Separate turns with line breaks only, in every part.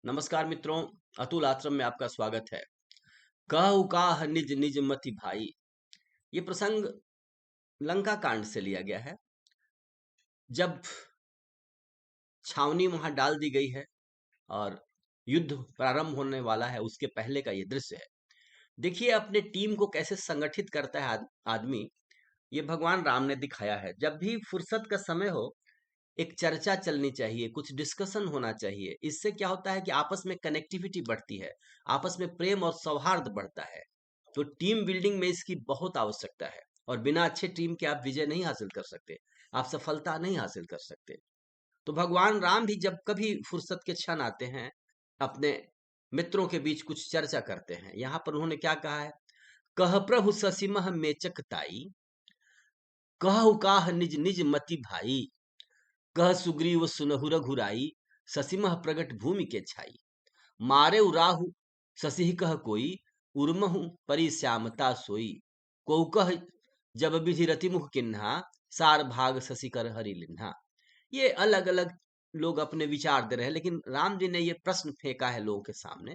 नमस्कार मित्रों, अतुल आश्रम में आपका स्वागत है। कहु काह निज निज मति भाई। ये प्रसंग लंका कांड से लिया गया है। जब छावनी वहां डाल दी गई है और युद्ध प्रारंभ होने वाला है, उसके पहले का ये दृश्य है। देखिए अपने टीम को कैसे संगठित करता है आदमी। ये भगवान राम ने दिखाया है। जब भी फुर्सत का समय हो, एक चर्चा चलनी चाहिए, कुछ डिस्कशन होना चाहिए। इससे क्या होता है कि आपस में कनेक्टिविटी बढ़ती है, आपस में प्रेम और सौहार्द बढ़ता है। तो टीम बिल्डिंग में इसकी बहुत आवश्यकता है और बिना अच्छे टीम के आप विजय नहीं हासिल कर सकते, आप सफलता नहीं हासिल कर सकते। तो भगवान राम भी जब कभी फुर्सत के क्षण आते हैं, अपने मित्रों के बीच कुछ चर्चा करते हैं। यहाँ पर उन्होंने क्या कहा है? कह प्रभु ससीमह मेचक ताई, कहु काह निज निज मति भाई। कह सुग्रीव सुनहु रघुराई, ससीमह प्रगट भूमि के छाई। मारे राहु ससीह कह कोई, उर्महु परिश्यामता सोई। को कह जब विधि रति मुख किन्हा, सार भाग शशि कर हरि लिन्हा। ये अलग अलग लोग अपने विचार दे रहे हैं, लेकिन राम जी ने ये प्रश्न फेंका है लोगों के सामने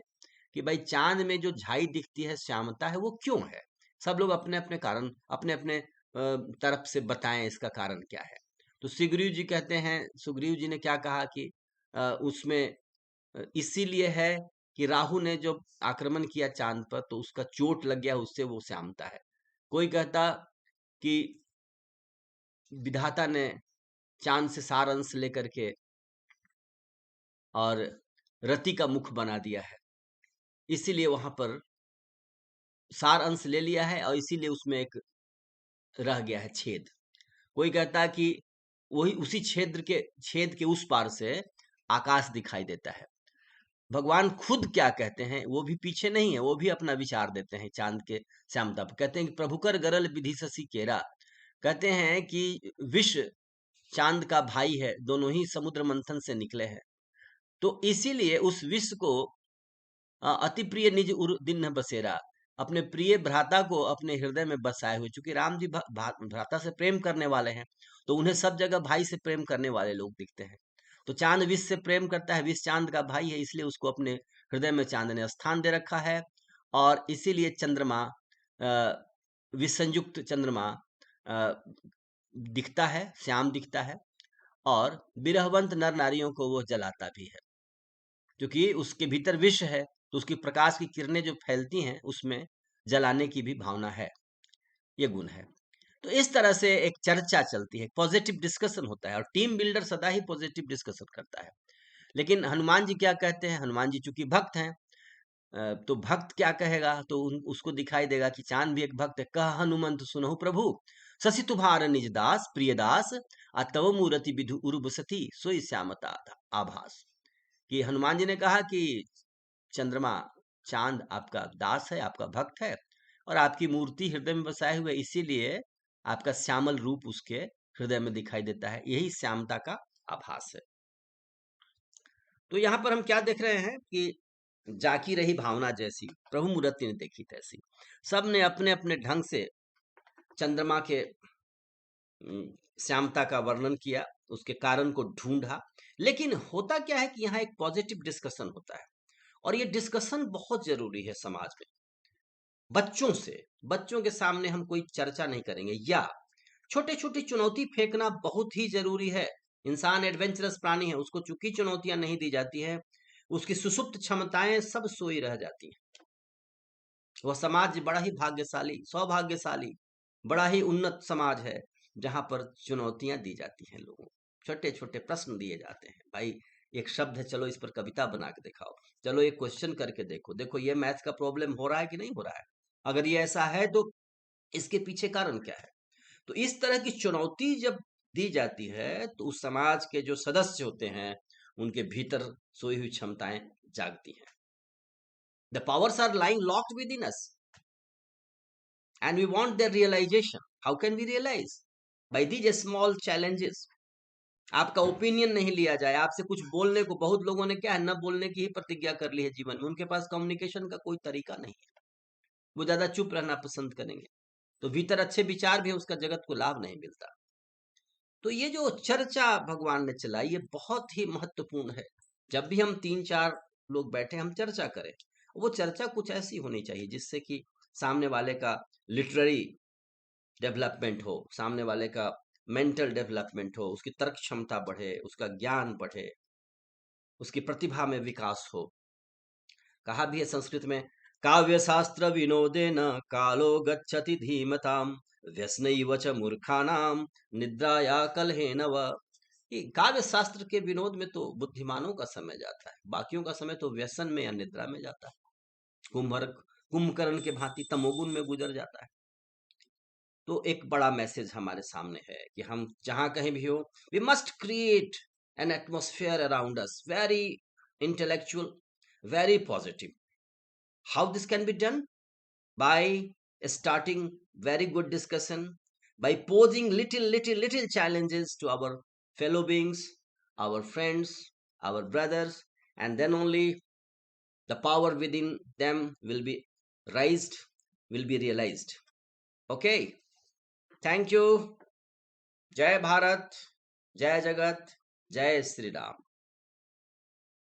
कि भाई चांद में जो झाई दिखती है, श्यामता है, वो क्यों है? सब लोग अपने अपने कारण, अपने अपने तरफ से बताएं इसका कारण क्या है। तो सुग्रीव जी कहते हैं, सुग्रीव जी ने क्या कहा कि उसमें इसीलिए है कि राहु ने जो आक्रमण किया चांद पर, तो उसका चोट लग गया, उससे वो श्यामता है। कोई कहता कि विधाता ने चांद से सार अंश लेकर के और रति का मुख बना दिया है, इसीलिए वहां पर सार अंश ले लिया है और इसीलिए उसमें एक रह गया है छेद। कोई कहता है कि वही उसी छेद के उस पार से आकाश दिखाई देता है। भगवान खुद क्या कहते हैं, वो भी पीछे नहीं है, वो भी अपना विचार देते हैं चांद के श्यामता पर। कहते हैं कि प्रभु कर गरल विधि शशि केरा। कहते हैं कि विश्व चांद का भाई है, दोनों ही समुद्र मंथन से निकले हैं। तो इसीलिए उस विश्व को अति प्रिय निज उर दिन बसेरा, अपने प्रिय भ्राता को अपने हृदय में बसाए हुए। चूंकि राम जी भ्राता से प्रेम करने वाले हैं, तो उन्हें सब जगह भाई से प्रेम करने वाले लोग दिखते हैं। तो चांद विश्व से प्रेम करता है, विश्व चांद का भाई है, इसलिए उसको अपने हृदय में चांद ने स्थान दे रखा है। और इसीलिए चंद्रमा, विसंयुक्त चंद्रमा अ, दिखता है, श्याम दिखता है। और विरहवंत नर नारियों को वो जलाता भी है, क्योंकि उसके भीतर विष है। तो उसकी प्रकाश की किरणें जो फैलती हैं, उसमें जलाने की भी भावना है। ये गुण है। तो इस तरह से एक चर्चा चलती है, पॉजिटिव डिस्कशन होता है, और टीम बिल्डर सदा ही पॉजिटिव डिस्कशन करता है। लेकिन हनुमान जी क्या कहते हैं? हनुमान जी चूंकि भक्त हैं, तो भक्त क्या कहेगा? तो उसको दिखाई देगा कि चांद भी एक भक्त है। कह हनुमंत सुनहु प्रभु, शशि तुम्हार निज दास प्रिय दास। तव मूरति विधु उर्ब सती, सोई श्यामता आभास। कि हनुमान जी ने कहा कि चंद्रमा, चांद आपका दास है, आपका भक्त है, और आपकी मूर्ति हृदय में बसाए हुए, इसीलिए आपका श्यामल रूप उसके हृदय में दिखाई देता है। यही श्यामता का आभास है। तो यहाँ पर हम क्या देख रहे हैं कि जाकी रही भावना जैसी, प्रभु मूर्ति ने देखी तैसी। सब ने अपने अपने ढंग से चंद्रमा के श्यामता का वर्णन किया, उसके कारण को ढूंढा। लेकिन होता क्या है कि यहाँ एक पॉजिटिव डिस्कशन होता है, और ये डिस्कशन बहुत जरूरी है समाज में। बच्चों से, बच्चों के सामने हम कोई चर्चा नहीं करेंगे, या छोटे छोटी चुनौती फेंकना बहुत ही जरूरी है। इंसान एडवेंचरस प्राणी है, उसको चूंकि चुनौतियां नहीं दी जाती है, उसकी सुसुप्त क्षमताएं सब सोई रह जाती हैं। वह समाज बड़ा ही भाग्यशाली, सौभाग्यशाली, बड़ा ही उन्नत समाज है, जहां पर चुनौतियां दी जाती हैं लोगों को। छोटे छोटे प्रश्न दिए जाते हैं, भाई एक शब्द है, चलो इस पर कविता बना के दिखाओ, चलो एक क्वेश्चन करके देखो, देखो ये मैथ्स का प्रॉब्लम हो रहा है कि नहीं हो रहा है, अगर ये ऐसा है तो इसके पीछे कारण क्या है। तो इस तरह की चुनौती जब दी जाती है, तो उस समाज के जो सदस्य होते हैं, उनके भीतर सोई हुई क्षमताएं जागती हैं। The powers are lying locked within us, and we want their realization. How can we realize? By these small challenges. आपका ओपिनियन नहीं लिया जाए, आपसे कुछ बोलने को, बहुत लोगों ने क्या है, न बोलने की ही प्रतिज्ञा कर ली है जीवन में। उनके पास कम्युनिकेशन का कोई तरीका नहीं है, वो ज्यादा चुप रहना पसंद करेंगे। तो भीतर अच्छे विचार भी है, उसका जगत को लाभ नहीं मिलता। तो ये जो चर्चा भगवान ने चलाई, ये बहुत ही महत्वपूर्ण है। जब भी हम 3-4 लोग बैठे हम चर्चा करें। वो चर्चा कुछ ऐसी होनी चाहिए जिससे कि सामने वाले का लिटरेरी डेवलपमेंट हो, सामने वाले का मेंटल डेवलपमेंट हो, उसकी तर्क क्षमता बढ़े, उसका ज्ञान बढ़े, उसकी प्रतिभा में विकास हो। कहा भी है संस्कृत में, काव्य शास्त्र विनोदेन कालो गच्छति धीमताम व्यसनैव च मूर्खानाम निद्राया कलहेन व। कि काव्य शास्त्र के विनोद में तो बुद्धिमानों का समय जाता है, बाकियों का समय तो व्यसन में या निद्रा में जाता है, कुंभकर्ण के भांति तमोगुण में गुजर जाता है। तो एक बड़ा मैसेज हमारे सामने है कि हम जहां कहीं भी हो, we must create an atmosphere around us very intellectual, very positive. How this can be done? by starting very good discussion, by posing little challenges to our fellow beings, our friends, our brothers, and then only the power within them will be raised, will be realized. Okay, thank you. जय भारत, जय जगत, जय श्री राम।